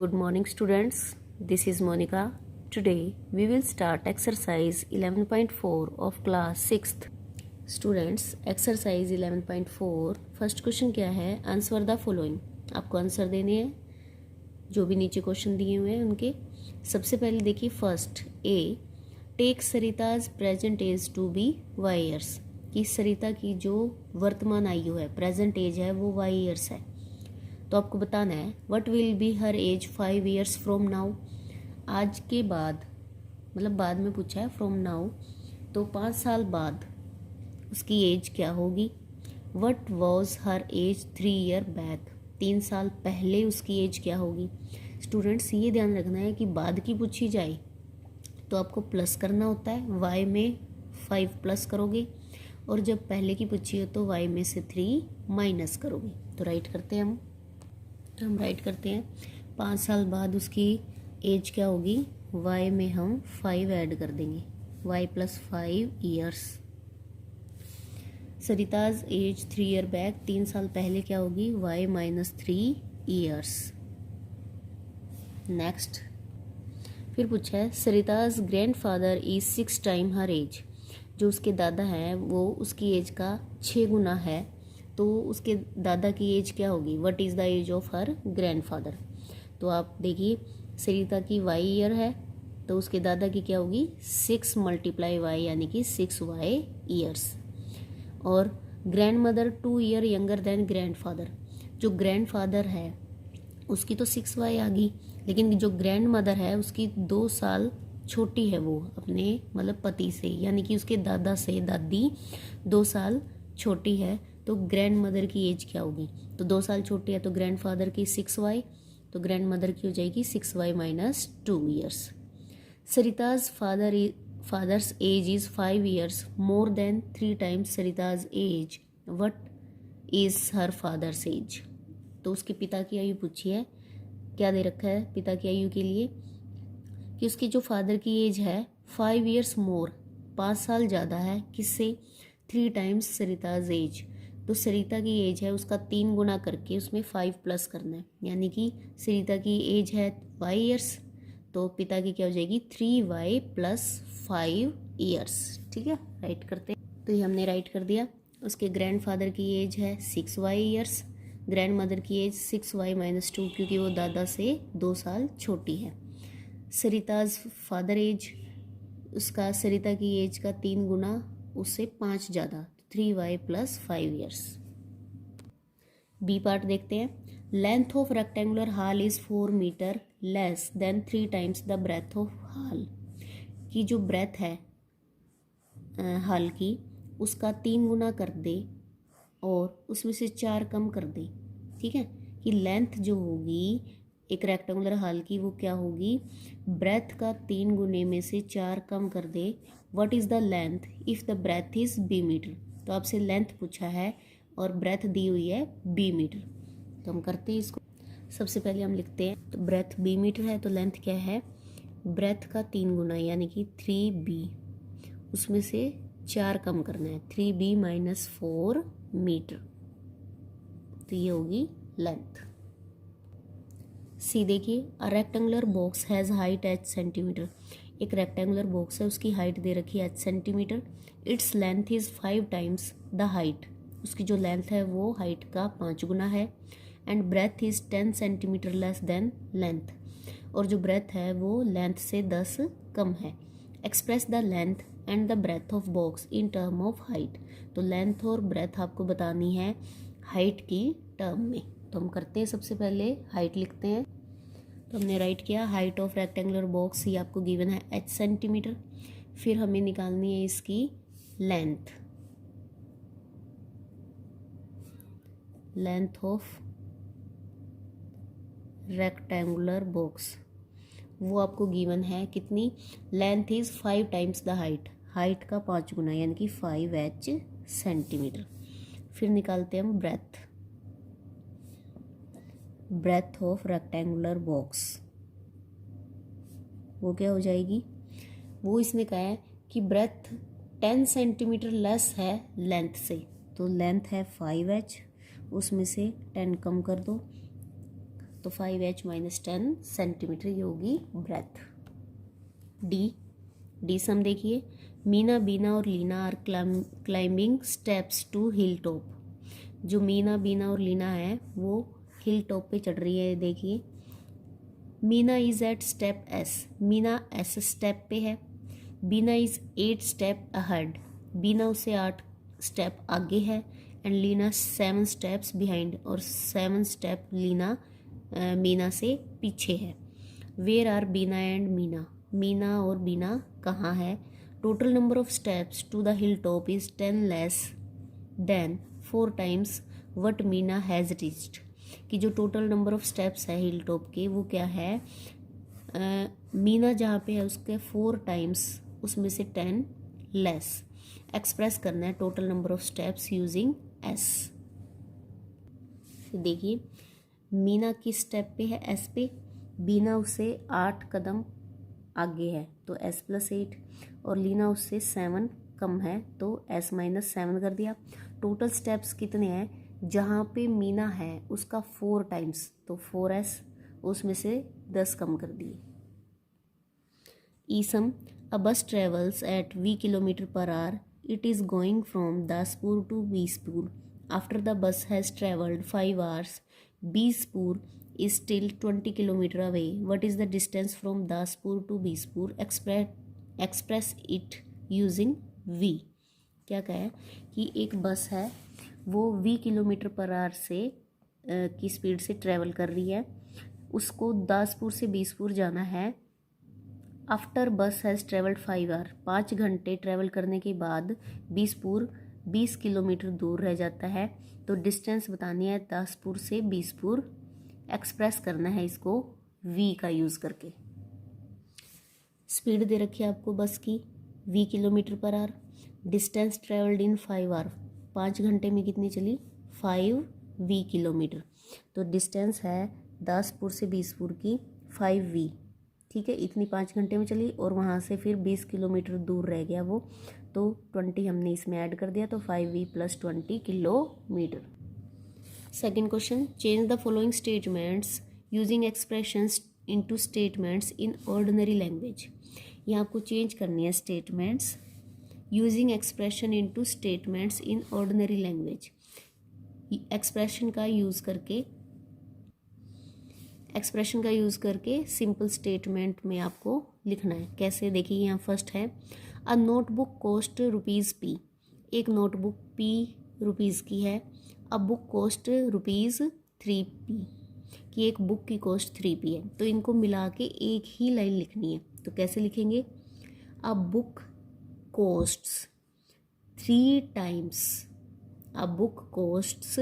Good morning, students. This is Monica. Today we will start exercise 11.4 of class 6th. Students, exercise 11.4 first question क्या है? Answer the following. आपको answer देने हैं जो भी नीचे क्वेश्चन दिए हुए हैं उनके. सबसे पहले देखिए first A, take Sarita's present age to be Y years. कि सरिता की जो वर्तमान आयु है, प्रेजेंट एज है, वो वाई ईयर्स है. तो आपको बताना है what will be her age 5 years from now. आज के बाद, मतलब बाद में पूछा है, फ्रॉम नाउ तो 5 साल बाद उसकी एज क्या होगी. What was her age 3 year back. 3 साल पहले उसकी एज क्या होगी. स्टूडेंट्स, ये ध्यान रखना है कि बाद की पूछी जाए तो आपको प्लस करना होता है, वाई में 5 प्लस करोगे, और जब पहले की पूछी हो तो वाई में से 3 माइनस करोगे. तो राइट करते हैं हम राइट करते हैं 5 साल बाद उसकी एज क्या होगी. y में हम 5 ऐड कर देंगे, y plus 5 years. Sarita's age 3 year back, 3 साल पहले क्या होगी, y माइनस 3 ईयर्स. नेक्स्ट फिर पूछा है Sarita's grand father is 6 time her age. जो उसके दादा हैं वो उसकी एज का 6 गुना है, तो उसके दादा की एज क्या होगी. What is the age of her grandfather. तो आप देखिए सरिता की वाई ईयर है तो उसके दादा की क्या होगी 6 मल्टीप्लाई वाई यानी कि 6y ईयर्स. और grand mother 2 year younger than grandfather. जो ग्रैंडफादर है उसकी तो 6y आ गई, लेकिन जो ग्रैंड मदर है उसकी 2 साल छोटी है वो अपने मतलब पति से, यानी कि उसके दादा से दादी 2 साल छोटी है. तो ग्रैंड मदर की एज क्या होगी. तो 2 साल छोटी है तो ग्रैंड फादर की 6y, तो ग्रैंड मदर की हो जाएगी 6y minus 2 years. Sarita's father's age is 5 years more than 3 times Sarita's age. What is her father's age. तो उसके पिता की आयु पूछी है. क्या दे रखा है पिता की आयु के लिए कि उसकी जो फादर की एज है 5 ईयर्स मोर, 5 साल ज़्यादा है किससे, 3 टाइम्स सरिताज एज. तो सरिता की एज है उसका 3 गुना करके उसमें 5 प्लस करना है, यानी कि सरिता की एज है y ईयर्स, तो पिता की क्या हो जाएगी 3y प्लस 5 ईयर्स. ठीक है, राइट करते हैं. तो ये हमने राइट कर दिया. उसके ग्रैंडफादर की एज है 6y ईयर्स, ग्रैंड मदर की एज 6y माइनस 2 क्योंकि वो दादा से 2 साल छोटी है. सरिताज फादर एज, उसका सरिता की एज का 3 गुना, उससे 5 ज़्यादा, 3y plus 5 years. B part देखते हैं. Length of rectangular hall is 4 metre less than 3 times the breadth of hall. की जो ब्रेथ है हाल की उसका 3 गुना कर दे और उसमें से 4 कम कर दे. ठीक है, कि लेंथ जो होगी एक रेक्टेंगुलर हाल की वो क्या होगी, ब्रेथ का 3 गुने में से 4 कम कर दे. What is the length if the breadth is b metre. तो आपसे लेंथ पूछा है और ब्रेथ दी हुई है b मीटर. तो हम करते हैं इसको. सबसे पहले हम लिखते हैं, तो ब्रेथ b मीटर है तो लेंथ क्या है, ब्रेथ का 3 गुना यानी कि 3b, उसमें से 4 कम करना है, 3b माइनस 4 मीटर. तो ये होगी लेंथ. सी देखिए, a rectangular box has height h centimetre. एक रेक्टेंगुलर बॉक्स है उसकी हाइट दे रखी है h centimetre. Its length is 5 times the height. उसकी जो लेंथ है वो हाइट का 5 गुना है. And breadth is 10 centimetre less than length. और जो ब्रेथ है वो लेंथ से 10 कम है. Express the length and the breadth of box in term of height. तो लेंथ और ब्रेथ आपको बतानी है हाइट की टर्म में. तो हम करते हैं, सबसे पहले हाइट लिखते हैं. तो हमने राइट किया हाइट ऑफ रेक्टेंगुलर बॉक्स, ये आपको गिवन है h सेंटीमीटर. फिर हमें निकालनी है इसकी length. Length of rectangular box वो आपको गिवन है कितनी, length is 5 times the height, height का 5 गुना यानी कि 5h सेंटीमीटर. फिर निकालते हैं हम breadth. Breadth of rectangular box वो क्या हो जाएगी, वो इसने कहा है कि ब्रेथ 10 सेंटीमीटर लेस है लेंथ से. तो लेंथ है 5h, उसमें से 10 कम कर दो तो 5h माइनस 10 सेंटीमीटर ये होगी ब्रेथ। डी सम देखिए, मीना, बीना और Leena are climbing steps to hill top. जो मीना, बीना और लीना है वो हिल टॉप पे चढ़ रही है। देखिए, Meena is at step s, Meena s step पे है। Beena is 8 step ahead, Beena उससे 8 स्टेप आगे है। एंड लीना 7 स्टेप्स बिहाइंड, और 7 स्टेप लीना मीना से पीछे है। Where are Beena and Meena, Meena और बीना कहाँ है? Total number of steps to the hill top is 10 less than 4 times what Meena has reached. कि जो टोटल नंबर ऑफ स्टेप्स है हिल टॉप के वो क्या है, मीना जहाँ पे है उसके 4 टाइम्स, उसमें से 10 लेस। एक्सप्रेस करना है total number of steps using S. देखिए, मीना किस स्टेप पे है? एस पे। बीना उससे 8 कदम आगे है तो एस प्लस 8, और लीना उससे 7 कम है तो एस माइनस 7 कर दिया। टोटल स्टेप्स कितने हैं? जहाँ पे मीना है उसका 4 टाइम्स, तो 4s, उसमें से 10 कम कर दिए। ईसम, अ बस travels eight v km/h, it is going from Daspur to बीसपुर। After the bus has travelled 5 hours, बीसपुर is still 20 km away. What is the distance from Daspur to बीसपुर? Express it using v। क्या कहा है कि एक बस है वो v km/h से की स्पीड से ट्रैवल कर रही है, उसको दासपुर से बीसपुर जाना है। आफ्टर बस हैज़ ट्रेवल्ड 5 आवर, 5 घंटे ट्रैवल करने के बाद बीसपुर 20 किलोमीटर दूर रह जाता है। तो डिस्टेंस बतानी है दासपुर से बीसपुर, एक्सप्रेस करना है इसको v का यूज़ करके। स्पीड दे रखी है आपको बस की v km/h, distance travelled in 5 hour, 5 घंटे में कितनी चली? 5v kilometre. तो डिस्टेंस है दासपुर से बीसपुर की 5v, ठीक है, इतनी 5 घंटे में चली, और वहाँ से फिर 20 किलोमीटर दूर रह गया वो, तो 20 हमने इसमें ऐड कर दिया, तो 5v + 20 kilometre. Second question, change the following statements using expressions into statements in ordinary language. यहाँ आपको चेंज करनी है statements using expression into statements in ordinary language. Expression का यूज़ करके सिंपल स्टेटमेंट में आपको लिखना है। कैसे? देखिए, यहाँ फर्स्ट है, अ नोटबुक कॉस्ट ₹p। एक नोटबुक p रुपीज़ की है। अ बुक कॉस्ट ₹3p, कि एक बुक की कॉस्ट 3p है। तो इनको मिला के एक ही लाइन लिखनी है। तो कैसे लिखेंगे? A book costs 3 times, a book costs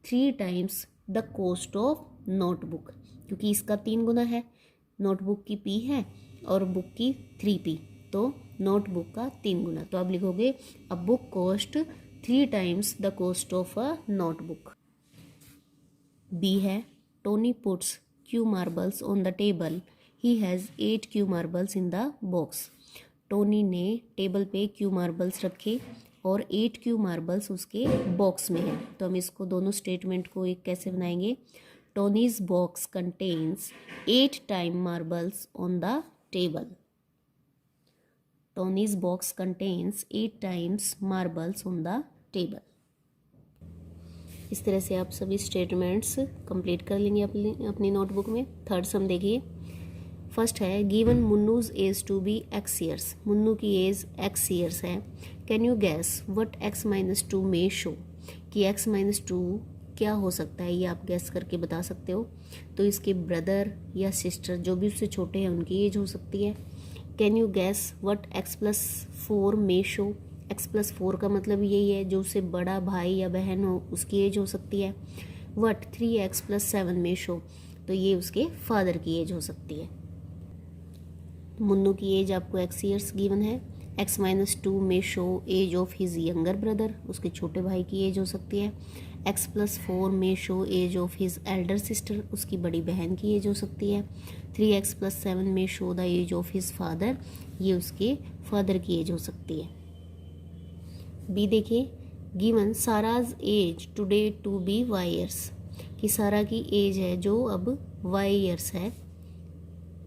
3 times the cost of notebook, क्योंकि इसका 3 गुना है, नोटबुक की p है और बुक की 3p, तो नोटबुक का 3 गुना। तो आप लिखोगे a book cost 3 times the cost of a notebook. b है, Tony puts Q marbles on the table, he has 8 Q marbles in the box. Tony ने टेबल पे क्यू मार्बल्स रखे और 8 क्यू मार्बल्स उसके बॉक्स में है। तो हम इसको दोनों स्टेटमेंट को एक कैसे बनाएंगे? Tony's box contains 8 time marbles on the table. Tony's box contains 8 times marbles on the table. इस तरह से आप सभी स्टेटमेंट्स कंप्लीट कर लेंगे अपनी नोटबुक में। थर्ड सम देखिए, फर्स्ट है, given Munnu's age to be x years. Munnu की एज x ईयर्स है। Can you guess what x - 2 may show, कि x - 2 क्या हो सकता है, ये आप गैस करके बता सकते हो। तो इसके ब्रदर या सिस्टर जो भी उससे छोटे हैं उनकी एज हो सकती है। Can you guess what x+4 may show, x+4 का मतलब यही है जो उससे बड़ा भाई या बहन हो उसकी एज हो सकती है। व्हाट 3x+7 मे शो, तो ये उसके फादर की एज हो सकती है। मुन्नू की एज आपको x ईयर्स गिवन है। x - 2 may show age of his younger brother, उसके छोटे भाई की एज हो सकती है। x+4 may show age of his elder sister, उसकी बड़ी बहन की एज हो सकती है। 3x+7 may show the age of his father, ये उसके फादर की एज हो सकती है। बी देखिए, given Sarah's age today to be y years, कि सारा की एज है जो अब वाई ईयर्स है।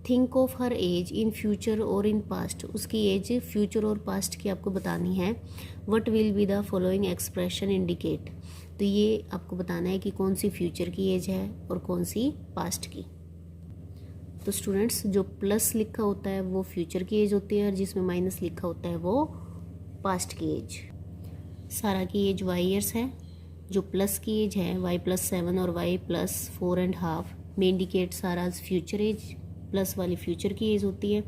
Think of her age in future और इन पास्ट, उसकी एज फ्यूचर और पास्ट की आपको बतानी है। What will be the following expression indicate, तो ये आपको बताना है कि कौन सी फ्यूचर की एज है और कौन सी पास्ट की। तो स्टूडेंट्स, जो प्लस लिखा होता है वो फ्यूचर की एज होती है और जिसमें माइनस लिखा होता है वो पास्ट की एज। सारा की एज वाई ईयर्स है। जो प्लस की एज है y+7 और y+4.5 में indicate Sara's future age, plus वाली फ्यूचर की एज होती है।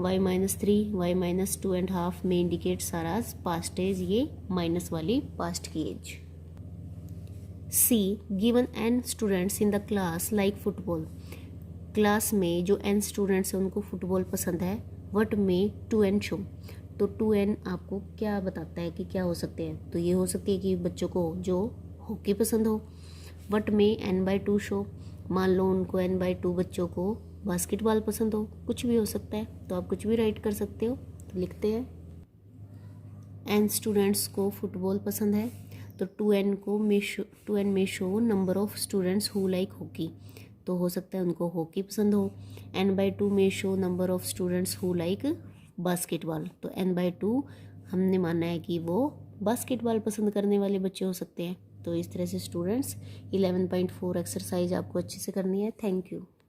y-3 y-2.5 में इंडिकेट साराज पास्ट एज, ये माइनस वाली पास्ट की age. See, given n students in the class like football, class में जो n स्टूडेंट्स हैं उनको फुटबॉल पसंद है। व्हाट में 2n शो, तो 2n आपको क्या बताता है कि क्या हो सकते हैं, तो ये हो सकती है कि बच्चों को जो हॉकी पसंद हो। व्हाट में n/2 शो, मान लो उनको n/2 बच्चों को बास्केटबॉल पसंद हो, कुछ भी हो सकता है, तो आप कुछ भी राइट कर सकते हो। तो लिखते हैं n स्टूडेंट्स को फुटबॉल पसंद है, तो 2n में show number of students who like hockey, तो हो सकता है उनको हॉकी पसंद हो। n/2 में show number of students who like basketball, तो n/2 हमने माना है कि वो बास्केटबॉल पसंद करने वाले बच्चे हो सकते हैं। तो इस तरह से स्टूडेंट्स 11.4 एक्सरसाइज आपको अच्छे से करनी है। Thank you.